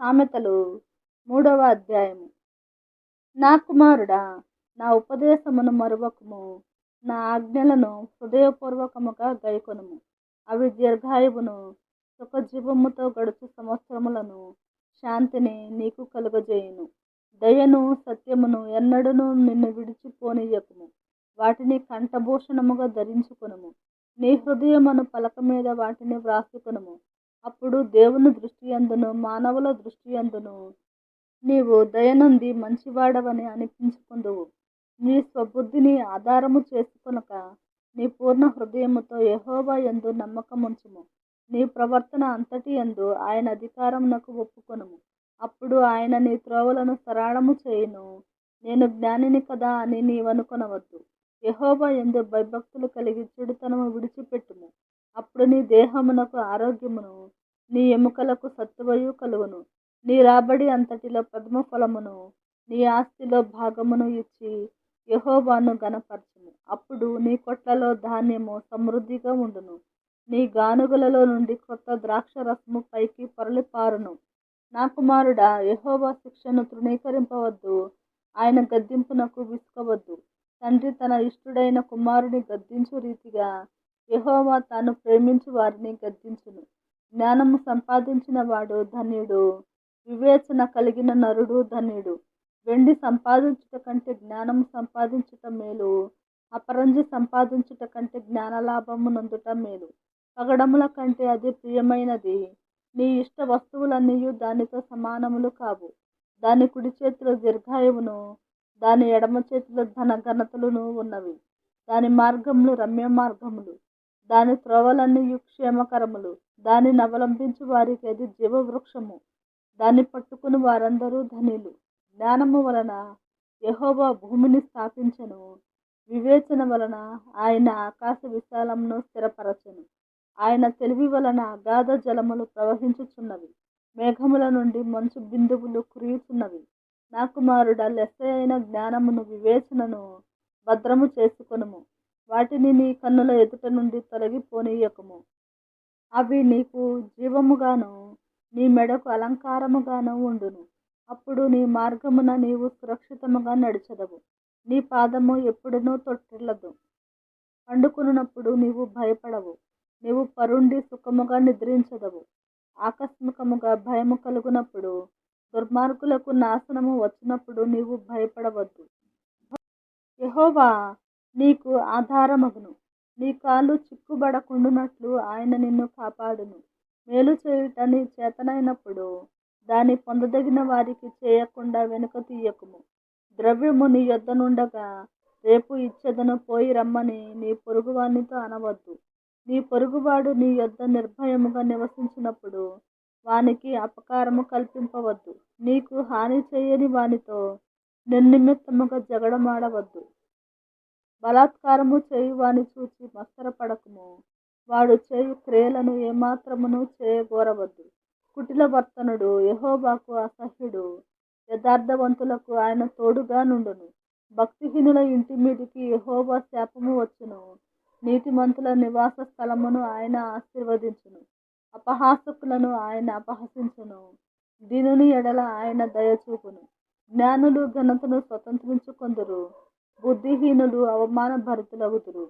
సామెతలు 3వ అధ్యాయము. నా కుమారుడా, నా ఉపదేశమును మరువకుము, నా ఆజ్ఞలను హృదయపూర్వకముగా గైకొనుము. అవి దీర్ఘాయువును, సుఖజీవముతో గడుచు సంవత్సరములను, శాంతిని నీకు కలుగజేయును. దయను సత్యమును ఎన్నడూను నిన్ను విడిచిపోనీయకుము. వాటిని కంఠభూషణముగా ధరించుకొనుము. నీ హృదయమును పలక మీద వాటిని వ్రాసుకొనుము. అప్పుడు దేవుని దృష్టియందును మానవుల దృష్టియందును నీవు దయనొంది మంచివాడవని అనిపించుకొందువు. నీ స్వబుద్ధిని ఆధారము చేసుకొనక నీ పూర్ణ హృదయముతో యెహోవా యందు నమ్మకముంచుము. నీ ప్రవర్తన అంతటి యందు ఆయన అధికారమునకు ఒప్పుకొనుము. అప్పుడు ఆయన నీ త్రోవలను సరళము చేయును. నేను జ్ఞానిని కదా అని నీవనుకొనవద్దు. యెహోవా యందు భయభక్తులు కలిగి చెడుతనము విడిచిపెట్టుము. అప్పుడు నీ దేహమునకు ఆరోగ్యమును, నీ ఎముకలకు సత్తువయు కలుగును. నీ రాబడి అంతటిలో ప్రథమ ఫలమును, నీ ఆస్తిలో భాగమును ఇచ్చి యెహోవాను ఘనపరచుము. అప్పుడు నీ కొట్లలో ధాన్యము సమృద్ధిగా ఉండును. నీ గానుగలలో నుండి క్రొత్త ద్రాక్ష రసము పైకి పొరలిపారును. నా కుమారుడా, యెహోవా శిక్షను తృణీకరింపవద్దు, ఆయన గద్దింపునకు విసుకవద్దు. తండ్రి తన ఇష్టుడైన కుమారుని గద్దించు రీతిగా యెహోవా తాను ప్రేమించు వారిని గద్దించును. జ్ఞానము సంపాదించిన వాడు ధన్యుడు, వివేచన కలిగిన నరుడు ధన్యుడు. వెండి సంపాదించుట కంటే జ్ఞానము సంపాదించుట మేలు, అపరంజి సంపాదించుట కంటే జ్ఞానలాభము నొందుట మేలు. పగడముల కంటే అది ప్రియమైనది. నీ ఇష్ట వస్తువులన్నీయు దానితో సమానములు కావు. దాని కుడి చేతిలో దీర్ఘాయువును, దాని ఎడమ చేతిలో ధన ఘనతలును ఉన్నవి. దాని మార్గములు రమ్య మార్గములు, దాని త్రోవలన్నీయు క్షేమకరములు. దానిని అవలంబించు వారికి అది జీవవృక్షము. దాన్ని పట్టుకుని వారందరూ ధన్యులు. జ్ఞానము వలన యెహోవా భూమిని స్థాపించెను, వివేచన వలన ఆయన ఆకాశ విశాలమును స్థిరపరచెను. ఆయన తెలివి వలన అగాధ జలములు ప్రవహించుచున్నవి, మేఘముల నుండి మంచు బిందువులు కురియుచున్నవి. నా కుమారుడా, లెస్స అయిన జ్ఞానమును వివేచనను భద్రము చేసుకొనుము. వాటిని నీ కన్నుల ఎదుట నుండి తొలగిపోనీయకుము. అవి నీకు జీవముగాను, నీ మెడకు అలంకారముగాను ఉండును. అప్పుడు నీ మార్గమున నీవు సురక్షితముగా నడిచెదవు. నీ పాదము ఎప్పుడునూ తొట్టిల్లదు. పండుకొనున్నప్పుడు నీవు భయపడవు. నీవు పరుండి సుఖముగా నిద్రించెదవు. ఆకస్మికముగా భయము కలుగునప్పుడు, దుర్మార్గులకు నాశనము వచ్చినప్పుడు నీవు భయపడవద్దు. యెహోవా నీకు ఆధారమగును. నీ కాలు చిక్కుబడకుండునట్లు ఆయన నిన్ను కాపాడును. మేలు చేయుట నీ చేతనైనప్పుడు దాని పొందదగిన వారికి చేయకుండా వెనుక తీయకుము. ద్రవ్యము నీ యొద్ద నుండగా రేపు ఇచ్చెదను పోయి రమ్మని నీ పొరుగువానితో అనవద్దు. నీ పొరుగువాడు నీ యొద్ద నిర్భయముగా నివసించినప్పుడు వానికి అపకారము కల్పింపవద్దు. నీకు హాని చేయని వానితో నిర్నిమిత్తముగా జగడమాడవద్దు. బలాత్కారము చేయు వాని చూచి మత్సరపడకుము. వాడు చేయు క్రియలను ఏమాత్రమును చేయగోరవద్దు. కుటిల వర్తనుడు యెహోవాకు అసహ్యుడు. యథార్థవంతులకు ఆయన తోడుగా నుండును. భక్తిహీనుల ఇంటి మీదికి యెహోవా శాపము వచ్చును. నీతిమంతుల నివాస స్థలమును ఆయన ఆశీర్వదించును. అపహాసకులను ఆయన అపహసించును. దీనుని ఎడల ఆయన దయచూపును. జ్ఞానులు ఘనతను స్వతంత్రించుకొందురు, బుద్ధిహీనులు అవమాన భరితులగుదురు.